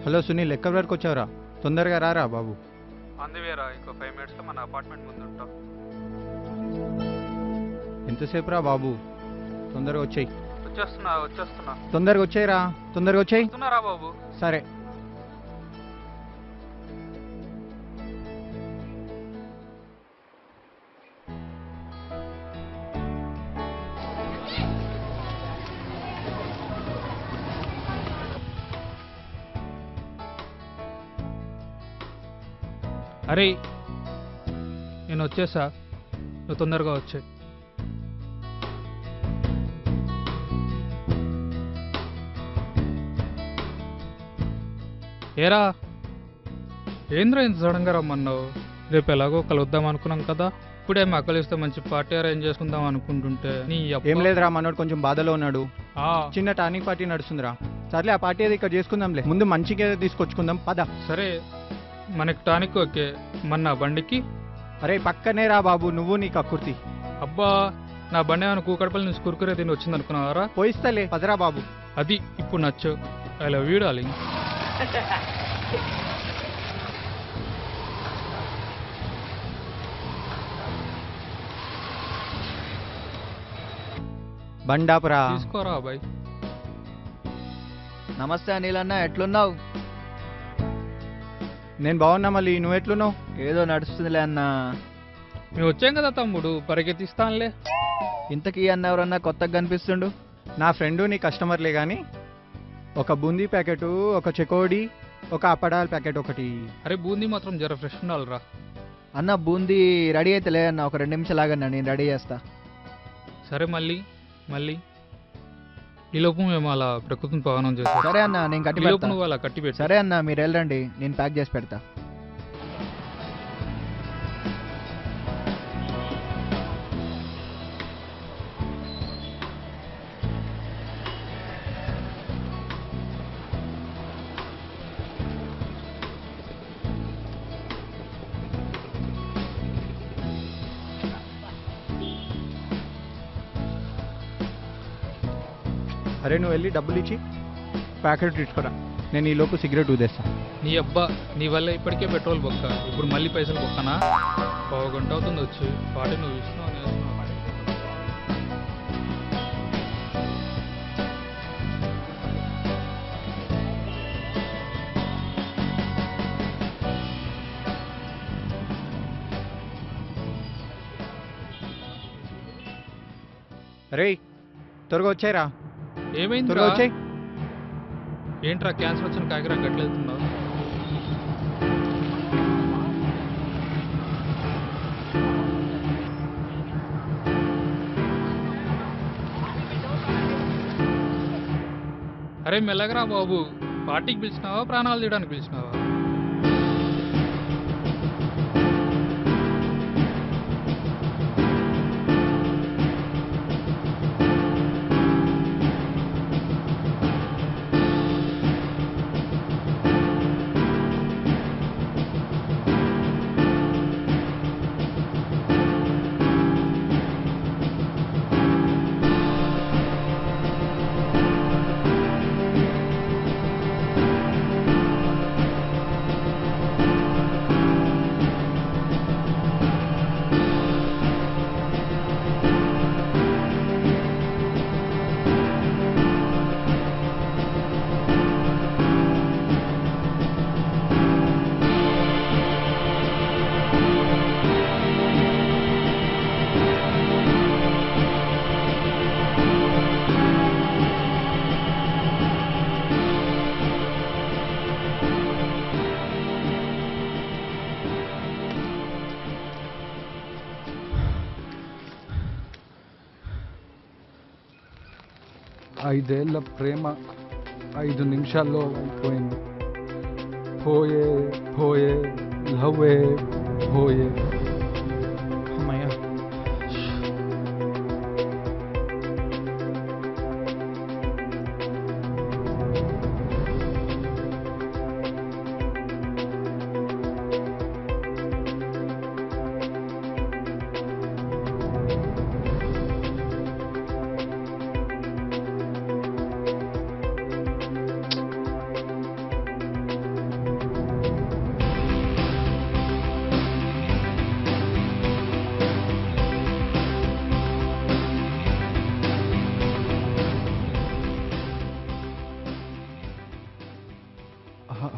Hello Sunil, ఎక్కడి వరకు వచ్చావురా? తొందరగా రారా బాబు. అందువేరా ఇంకో 5 మినిట్స్లో మన అపార్ట్మెంట్ ముందు ఉంటాం. ఎంతసేపు రా బాబు? తొందరగా వచ్చేయి. వచ్చేస్తున్నా తొందరగా వచ్చేయరా, తొందరగా వచ్చేయి. వస్తున్నారా బాబు? సరే. అరే నేను వచ్చేసా, నువ్వు తొందరగా వచ్చే. ఏరా ఏంద్రా ఇంత సడన్గా రమ్మన్నావు? రేపు ఎలాగో కలుద్దాం అనుకున్నాం కదా, ఇప్పుడే మా కలిస్తే మంచి పార్టీ అరేంజ్ చేసుకుందాం అనుకుంటుంటే నీ ఏం లేదురా, మనోడు కొంచెం బాధలో ఉన్నాడు. ఆ, చిన్న టానిక్ పార్టీ నడుస్తుందిరా. సర్లే, ఆ పార్టీ అది ఇక్కడ చేసుకుందాంలే. ముందు మంచిగా ఏదో తీసుకొచ్చుకుందాం, పద. సరే మనకి టానిక్ ఓకే, మన బండికి. అరే పక్కనే రా బాబు, నువ్వు నీ కక్కుర్తి. అబ్బా నా బండి ఏమైనా కూకడపల్లి నుంచి కురుకురే తిని వచ్చింది అనుకున్నావారా? పోయిస్తలే, పదరా బాబు. అది ఇప్పుడు నచ్చు. I love you darling. బండాపురా. తీసుకోరా బాయ్. నమస్తే అనిల్ అన్న, ఎట్లున్నావు? నేను బాగున్నా, మళ్ళీ నువ్వు ఎట్లున్నావు? ఏదో నడుస్తుందిలే అన్న. మేము వచ్చాం కదా తమ్ముడు, పరిగెత్తిస్తానులే. ఇంతకీ అన్న ఎవరన్నా కొత్తగా కనిపిస్తుండు? నా ఫ్రెండు నీ కస్టమర్లే కానీ ఒక బూందీ ప్యాకెట్, ఒక చెకోడి, ఒక అప్పడాల ప్యాకెట్ ఒకటి. అరే బూందీ మాత్రం జర ఫ్రెష్ ఉండాలిరా. అన్న బూందీ రెడీ అయితే లే అన్న, ఒక 2 నిమిషాలు ఆగన్నా, నేను రెడీ చేస్తా. సరే మళ్ళీ ఈలోపు మేము అలా ప్రకృతిని పవనం చేస్తాం. సరే అన్న, నేను కట్టి ఈలోపు పెడతా. నువ్వు అలా కట్టి పెట్టు. సరే అన్న, మీరు వెళ్ళండి, నేను ప్యాక్ చేసి పెడతా. అరే నువ్వు వెళ్ళి డబ్బులు ఇచ్చి ప్యాకెట్ తీసుకురా, నేను ఈ లోపు సిగరెట్ ఊదేస్తా. నీ అబ్బా నీ వల్ల ఇప్పటికే పెట్రోల్ బొక్క, ఇప్పుడు మళ్ళీ పైసలు బొక్కనా? 1/2 గంట అవుతుంది వచ్చి, పాటి నువ్వు ఇస్తున్నావు నేను ఇస్తున్నాను. అరే త్వరగా వచ్చాయిరా, ఏమైంది? త్వరగా వచ్చాయి. ఏంట్రా క్యాన్సర్ వచ్చిన కాకిరా గట్లెళ్తున్నావు? అరే మెల్లగరా బాబు, పార్టీకి పిలిచినావా ప్రాణాలు తీయడానికి పిలిచినావా? ఐదేళ్ల ప్రేమ 5 నిమిషాల్లో అయిపోయింది. పోయే పోయే లవ్వే పోయే. అమ్మయ్యా.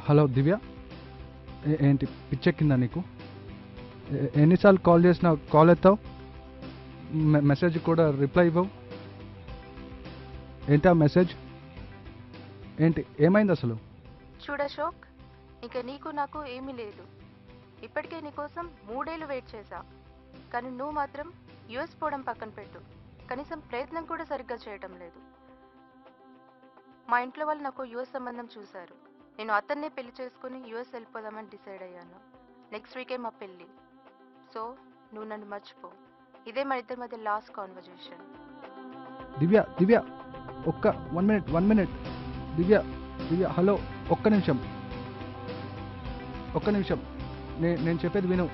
హలో దివ్య, ఏంటి పిచ్చెక్కిందా నీకు? ఎన్నిసార్లు కాల్ చేసినా కాల్ ఎత్తావు, మెసేజ్ కూడా రిప్లై ఇవ్వవు. ఏంటి ఆ మెసేజ్? ఏంటి ఏమైంది అసలు? చూడు అశోక్, ఇక నీకు నాకు ఏమీ లేదు. ఇప్పటికే నీకోసం 3 ఏళ్ళు వెయిట్ చేశా. కానీ నువ్వు మాత్రం యుఎస్ పోవడం పక్కన పెట్టు, కనీసం ప్రయత్నం కూడా సరిగ్గా చేయటం లేదు. మా ఇంట్లో వాళ్ళు నాకు యుఎస్ సంబంధం చూశారు. నేను అతన్నే పెళ్లి చేసుకుని యుఎస్ వెళ్ళిపోదామని డిసైడ్ అయ్యాను. నెక్స్ట్ వీకే మా పెళ్ళి. సో నువ్వు నన్ను మర్చిపో. ఇదే మన ఇద్దరి మధ్య లాస్ట్ కాన్వర్జేషన్. దివ్య దివ్య ఒక్క 1 మినిట్. దివ్య దివ్య హలో, ఒక్క నిమిషం. నేను చెప్పేది విను.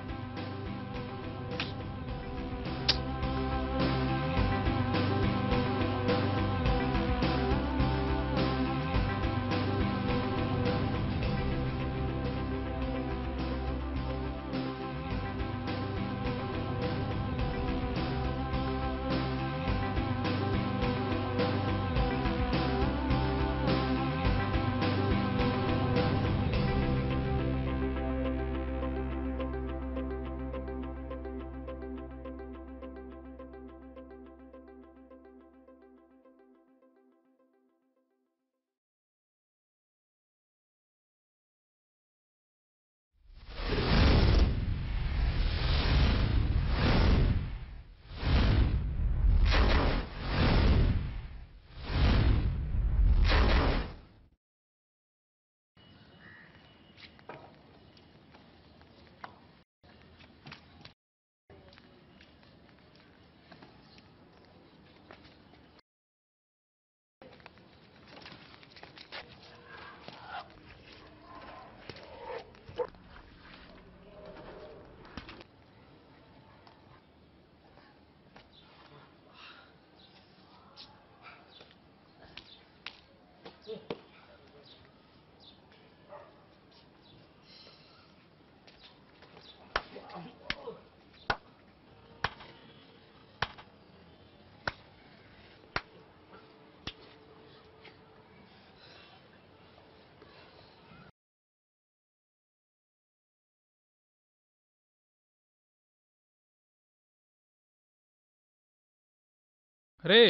రే,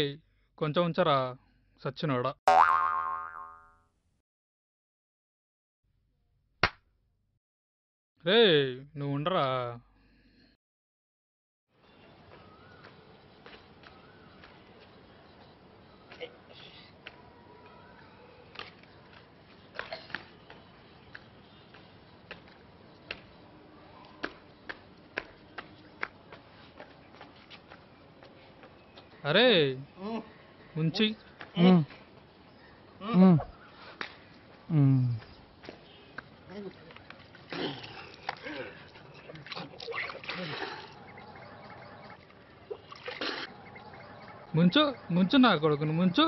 కొంచెం ఉంచరా సచ్చినోడా. రే, నువ్వు ఉండరా. అరే ఉంచి. ముంచు ముంచు నా కొడుకును ముంచు.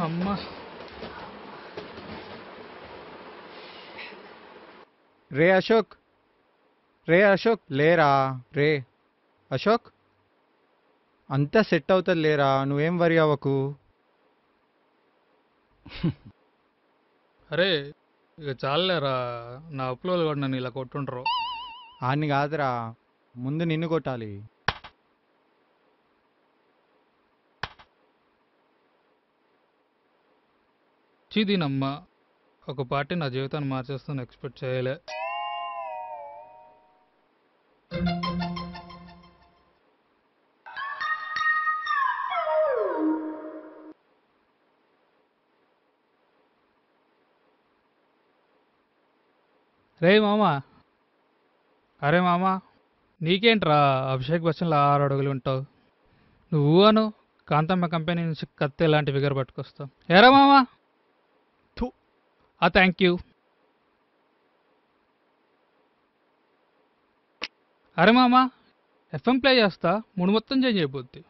అమ్మా. రే అశోక్, లేరా. రే అశోక్, అంతా సెట్ అవుతుంది లేరా, నువ్వేం వరి అవ్వకు. అరే ఇక చాలేరా, నా అప్పులో కూడా నన్ను ఇలా కొట్టుండ్రు. ఆన్ని కాదురా, ముందు నిన్ను కొట్టాలి. చీదీనమ్మ, ఒక పార్టీ నా జీవితాన్ని మార్చేస్తాను ఎక్స్పెక్ట్ చేయలే. రే మామా, అరే మామా, నీకేంట్రా అభిషేక్ బచ్చన్లో 6 అడుగులు ఉంటావు. నువ్వు అను కాంతమ్మ కంపెనీ నుంచి కత్తి ఇలాంటి ఫిగర్ పట్టుకొస్తావు. ఏరా మామా. Thank you. అరే మామా, ఎఫ్ఎం ప్లే చేస్తా, మూడు మొత్తం చేంజ్ అయిపోద్ది.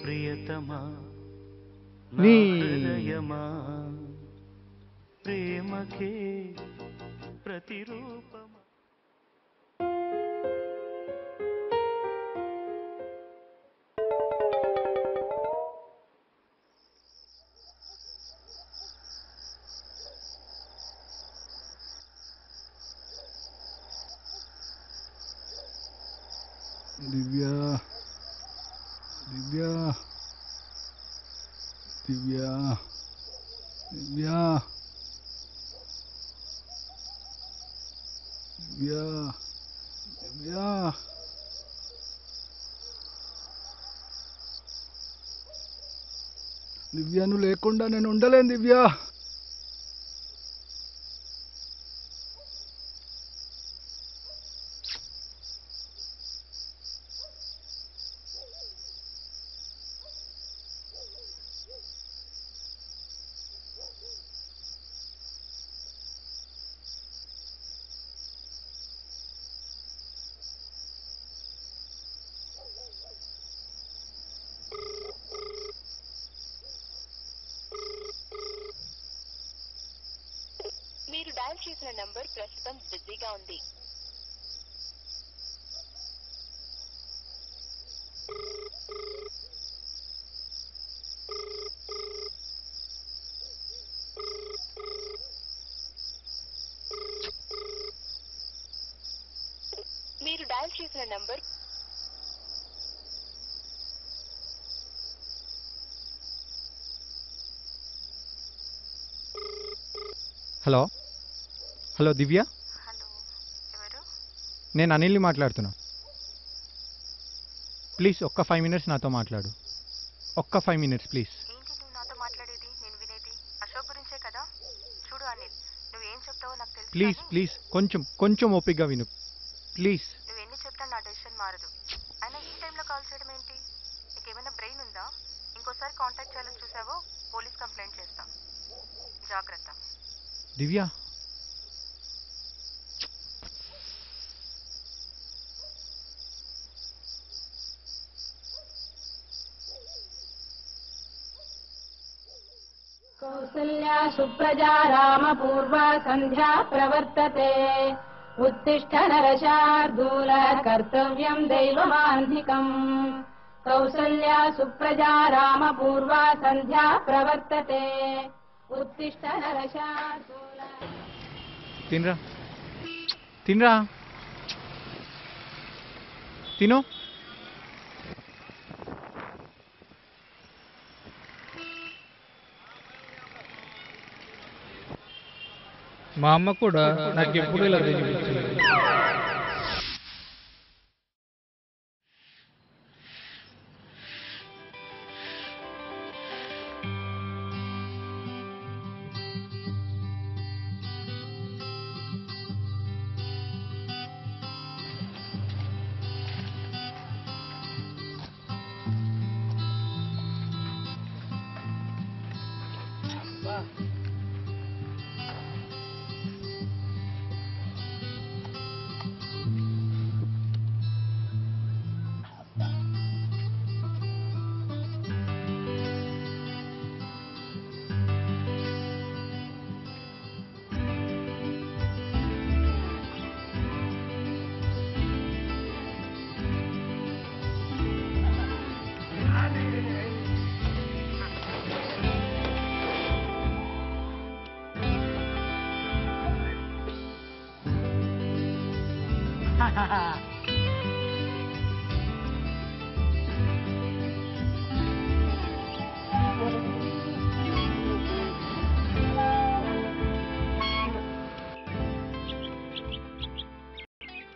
ప్రియతమా నీ హృదయమా ప్రేమకే ప్రతిరూపమా. దివ్య దివ్య దివ్య దివ్య దివ్య దివ్య దివ్య నువ్వు లేకుండా నేను ఉండలేను దివ్య. మీరు డయల్ చేసిన నంబర్ ప్రస్తుతం బిజీగా ఉంది. మీరు డయల్ చేసిన నంబర్ హలో హలో దివ్య, హలో, ఎవరు? నేను అనిల్ని మాట్లాడుతున్నా. ప్లీజ్ ఒక్క 5 minutes నాతో మాట్లాడు. ఒక్క 5 minutes ప్లీజ్. ఏంటి నువ్వు నాతో మాట్లాడేది? నేను వినేది అశోక్ గురించే కదా. చూడు అనిల్, నువ్వేం చెప్తావో నాకు తెలుసు. ప్లీజ్ కానీ ప్లీజ్ కొంచెం ఓపికగా విను ప్లీజ్. నువ్వెన్ని చెప్తా నా డెసిషన్ మారదు. అయినా ఈ టైంలో కాల్ చేయడం ఏంటి? నీకేమైనా బ్రెయిన్ ఉందా? ఇంకోసారి కాంటాక్ట్ చేయాలని చూసావో పోలీస్ కంప్లైంట్ చేస్తా. జాగ్రత్త. దివ్య, कौसल्या सुप्रजा रामपूर्वा सन्ध्या प्रवर्तते उत्तिष्ठ नरशार्दूल कर्तव्यं दैवमान्धिकम् कौसल्या सुप्रजा रामपूर्वा सन्ध्या प्रवर्तते उत्तिष्ठ नरशार्दूल. తినరా తిను. మా అమ్మ కూడా నాకు ఎప్పుడు ఇలా తినిపించింది.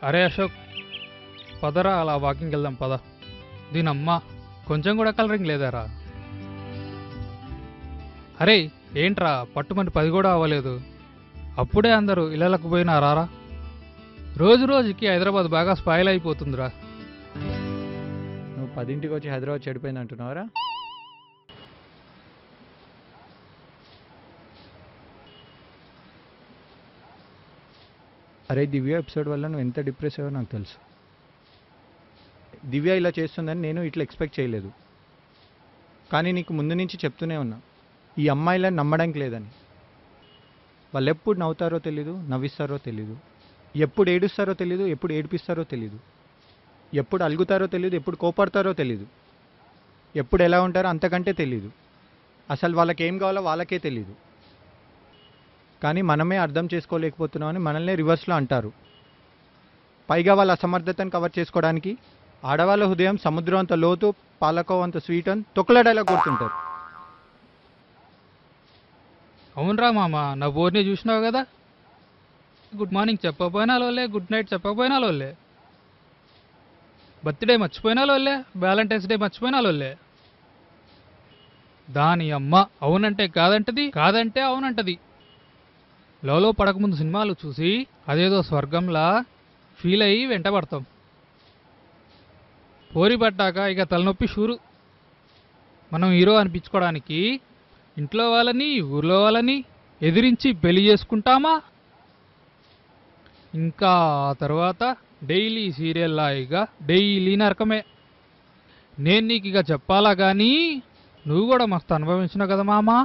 అరే అశోక్, పదరా అలా వాకింగ్కి వెళ్దాం పద. దీనమ్మా కొంచెం కూడా కలరింగ్ లేదారా? అరే ఏంట్రా పట్టుమని 10 కూడా అవ్వలేదు, అప్పుడే అందరూ ఇళ్ళకు పోయినారా? రోజు రోజుకి హైదరాబాద్ బాగా స్పాయిల్ అయిపోతుందిరా. నువ్వు 10ంటికి వచ్చి హైదరాబాద్ చెడిపోయింది అంటున్నావరా? అరే దివ్య ఎపిసోడ్ వల్ల నువ్వు ఎంత డిప్రెస్ అయ్యావో నాకు తెలుసు. దివ్య ఇలా చేస్తుందని నేను ఇట్లా ఎక్స్పెక్ట్ చేయలేదు. కానీ నీకు ముందు నుంచి చెప్తూనే ఉన్నా, ఈ అమ్మాయిలను నమ్మడానికి లేదని. వాళ్ళు ఎప్పుడు నవ్వుతారో తెలీదు, నవ్విస్తారో తెలీదు, ఎప్పుడు ఏడుస్తారో తెలీదు, ఎప్పుడు ఏడిపిస్తారో తెలీదు, ఎప్పుడు అలుగుతారో తెలీదు, ఎప్పుడు కోపడతారో తెలీదు, ఎప్పుడు ఎలా ఉంటారో అంతకంటే తెలీదు. అసలు వాళ్ళకి ఏం కావాలో వాళ్ళకే తెలీదు. కానీ మనమే అర్థం చేసుకోలేకపోతున్నామని మనల్ని రివర్స్లో అంటారు. పైగా వాళ్ళ అసమర్థతను కవర్ చేసుకోవడానికి ఆడవాళ్ళ హృదయం సముద్రం అంత లోతు, పాలకోవ అంత స్వీట్ అని తొక్కలడేలా కొడుతుంటారు. అవునరా మామ, నా బోర్ని చూసినావు కదా. గుడ్ మార్నింగ్ చెప్పకపోయినా లోలే, గుడ్ నైట్ చెప్పకపోయినా లోలే, బర్త్డే మర్చిపోయినా లోలే, వ్యాలంటైన్స్ డే మర్చిపోయినా లోలే. దాని అమ్మ అవునంటే కాదంటది, కాదంటే అవునంటది. లోలో పడకముందు సినిమాలు చూసి అదేదో స్వర్గంలా ఫీల్ అయ్యి వెంటబడతాం. పోరి పడ్డాక ఇక తలనొప్పి షూరు. మనం హీరో అనిపించుకోవడానికి ఇంట్లో వాళ్ళని, ఊర్లో వాళ్ళని ఎదిరించి పెళ్లి చేసుకుంటామా? ఇంకా ఆ తర్వాత డైలీ సీరియల్లా ఇక డైలీ నరకమే. నేను నీకు ఇక చెప్పాలా కానీ నువ్వు కూడా మస్తు అనుభవించినావు కదా మామా.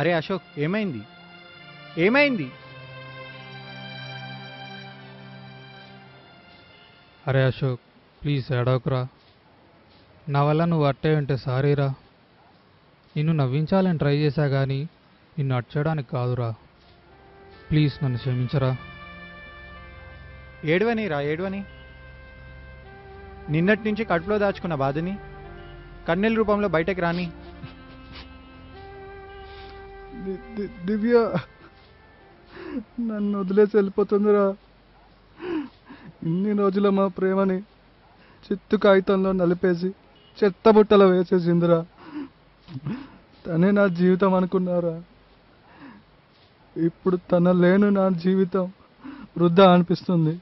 అరే అశోక్, ఏమైంది? ఏమైంది? అరే అశోక్, ప్లీజ్ ఏడవకురా. నా వల్ల నువ్వు అట్టే ఉంటే సారీరా. నిన్ను నవ్వించాలని ట్రై చేశా కానీ నిన్ను అడ్చేయడానికి కాదురా. ప్లీజ్ నన్ను క్షమించరా. ఏడవని రా, ఏడవని. నిన్నటి నుంచి కడుపులో దాచుకున్న బాధని కన్నెల రూపంలో బయటకు రాని. దివ్య నన్ను వదిలేసి వెళ్ళిపోతుందిరా. ఇన్ని రోజుల మా ప్రేమని చిత్తు కాగితంలో నలిపేసి చెత్తబుట్టలో వేసేసిందిరా. తనే నా జీవితం అనుకున్నారా. ఇప్పుడు తన లేను నా జీవితం వృద్ధా అనిపిస్తుంది.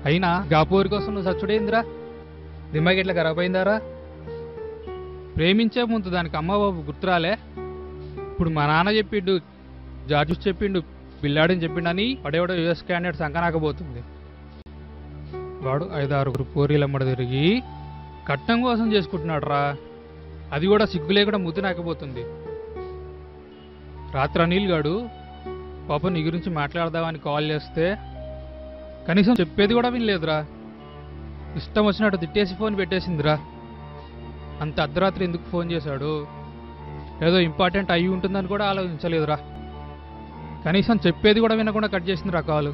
అయినా గాపూరి కోసం నువ్వు సచ్చుడేందిరా? దిమ్మాకి ఎట్లా ఖరాబ్ అయిందారా? ప్రేమించే ముందు దానికి అమ్మబాబు గుర్తురాలే. ఇప్పుడు మా నాన్న చెప్పిండు, జార్జస్ చెప్పిండు, బిల్లాడని చెప్పిండని వాడేవాడో యుఎస్ క్యాండిడేట్ సంకనాకపోతుంది. వాడు 5-6 పోరీలమ్మడ తిరిగి కట్నం కోసం చేసుకుంటున్నాడు రా. అది కూడా సిగ్గు లేకుండా ముద్దు నాకపోతుంది. రాత్రి అనిల్ గాడు పాప నీ గురించి మాట్లాడదామని కాల్ చేస్తే కనీసం చెప్పేది కూడా వినలేదురా. ఇష్టం వచ్చినట్టు తిట్టేసి ఫోన్ పెట్టేసిందిరా. అంత అర్ధరాత్రి ఎందుకు ఫోన్ చేశాడు? ఏదో ఇంపార్టెంట్ అయ్యి ఉంటుందని కూడా ఆలోచించలేదురా. కనీసం చెప్పేది కూడా వినకుండా కట్ చేసిందిరా కాలు.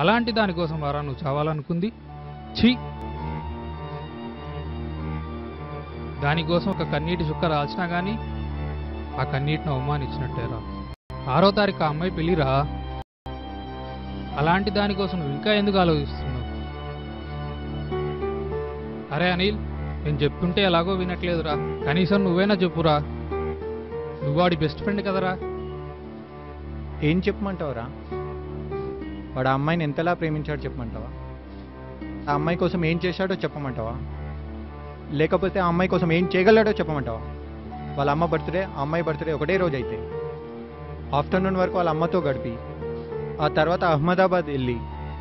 అలాంటి దానికోసం వారా నువ్వు చావాలనుకుంది? ఛీ! దానికోసం ఒక కన్నీటి చుక్క రాల్చినా కానీ ఆ కన్నీటిని అవమానించినట్టేరా. 6వ తారీఖు ఆ అమ్మాయి పెళ్ళిరా. అలాంటి దానికోసం నువ్వు ఇంకా ఎందుకు ఆలోచిస్తున్నావు? అరే అనిల్, నేను చెప్తుంటే ఎలాగో వినట్లేదురా. కనీసం నువ్వైనా చెప్పురా. నువ్వు వాడి బెస్ట్ ఫ్రెండ్ కదరా. ఏం చెప్పమంటావురా? వాడు ఆ అమ్మాయిని ఎంతలా ప్రేమించాడో చెప్పమంటావా? ఆ అమ్మాయి కోసం ఏం చేశాడో చెప్పమంటావా? లేకపోతే ఆ అమ్మాయి కోసం ఏం చేయగలడో చెప్పమంటావా? వాళ్ళ అమ్మ బర్త్డే, ఆ అమ్మాయి బర్త్డే ఒకటే రోజు అయితే ఆఫ్టర్నూన్ వరకు వాళ్ళ అమ్మతో గడిపి ఆ తర్వాత అహ్మదాబాద్ వెళ్ళి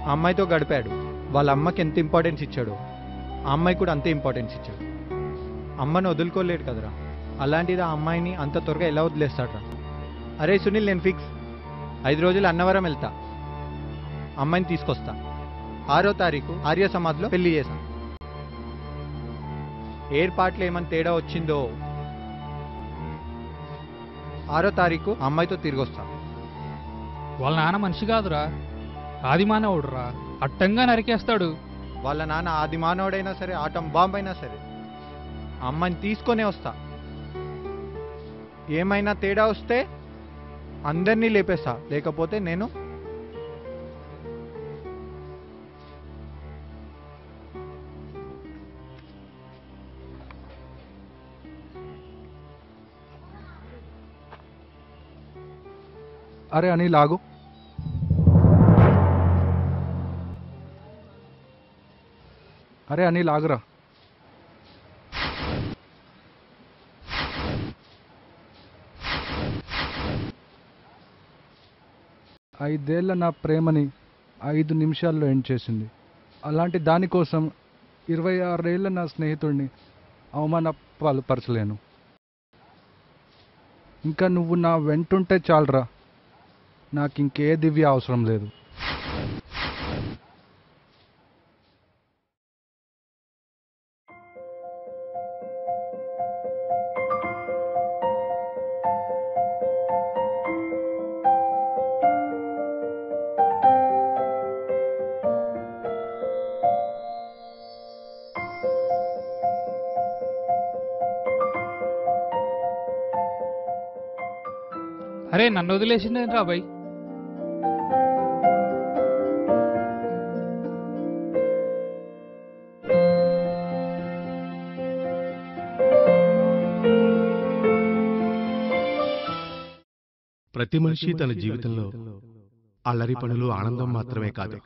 ఆ అమ్మాయితో గడిపాడు. వాళ్ళ అమ్మకి ఎంత ఇంపార్టెన్స్ ఇచ్చాడో ఆ అమ్మాయి కూడా అంతే ఇంపార్టెన్స్ ఇచ్చాడు. అమ్మను వదులుకోలేడు కదరా. అలాంటిది ఆ అమ్మాయిని అంత త్వరగా ఎలా వదిలేస్తాడ్రా? అరే సునీల్, నేను ఫిక్స్. 5 రోజులు అన్నవరం వెళ్తా, అమ్మాయిని తీసుకొస్తా. 6వ తారీఖు ఆర్య సమాజ్లో పెళ్లి చేశా. ఏర్పాట్లు ఏమని తేడా వచ్చిందో 6వ తారీఖు అమ్మాయితో తిరిగి వస్తా. వాళ్ళ నాన్న మనిషి కాదురా, ఆదిమానవుడురా. అట్టంగా నరికేస్తాడు. వాళ్ళ నాన్న ఆది మానవుడైనా సరే, ఆటం బాంబ్ అయినా సరే, అమ్మాయిని తీసుకొనే వస్తా. ఏమైనా తేడా వస్తే అందరినీ లేపేస్తా. లేకపోతే నేను అరే అనిల్ ఆగు. అరే అనిల్ ఆగురా. ఐదేళ్ల నా ప్రేమని 5 నిమిషాల్లో ఎండ్ చేసింది. అలాంటి దానికోసం 26 ఏళ్ళ నా స్నేహితుడిని అవమాన పాలుపరచలేను. ఇంకా నువ్వు నా వెంటుంటే చాలరా, నాకు ఇంకే దివ్య అవసరం లేదు. అరే నన్ను వదిలేసిందేంట్రా బాయ్? ప్రతి మనిషి తన జీవితంలో అల్లరి పనులు ఆనందం మాత్రమే కాదు,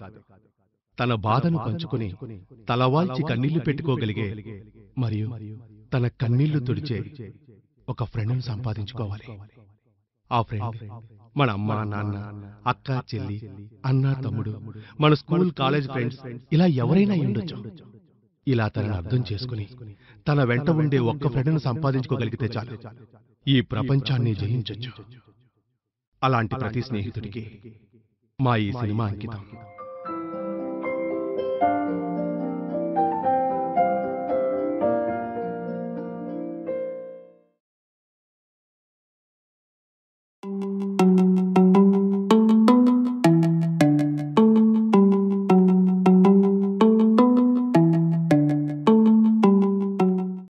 తన బాధను పంచుకుని తలవాల్చి కన్నీళ్లు పెట్టుకోగలిగే మరియు తన కన్నీళ్లు తుడిచే ఒక ఫ్రెండ్ను సంపాదించుకోవాలి. ఆ ఫ్రెండ్ మన అమ్మ నాన్న, అక్క చెల్లి, అన్న తమ్ముడు, మన స్కూల్ కాలేజ్ ఫ్రెండ్స్, ఇలా ఎవరైనా ఉండొచ్చు. ఇలా తనను అర్థం చేసుకుని తన వెంట ఉండే ఒక్క ఫ్రెండ్ను సంపాదించుకోగలిగితే చాలు, ఈ ప్రపంచాన్ని జయించొచ్చు. అలాంటి ప్రతి స్నేహితుడికి మా ఈ సినిమా అంకితం.